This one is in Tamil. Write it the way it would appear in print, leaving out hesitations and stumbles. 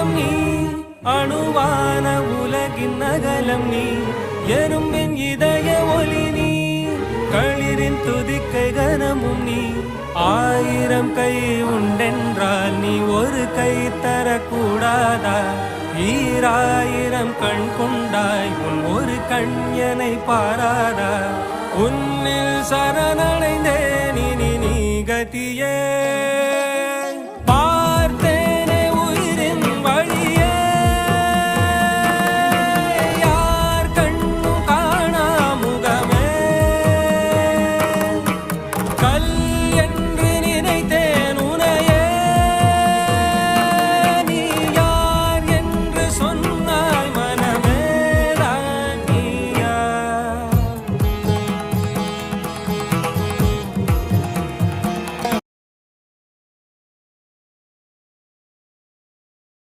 அங்கம் நீ அணுவான உலகின் அகலம் நீ எறும்பின் இதய ஒளி நீ களிரின் துதிக்கை கனமும் நீ ஆயிரம் கை உண்டென்றால் நீ ஒரு கை தரக்கூடாதா ஈராயிரம் கண் கொண்டாய் உன் ஒரு கண்யனை பாராதா உன்னில் சரணடைந்தேன் இனி நீ கதியே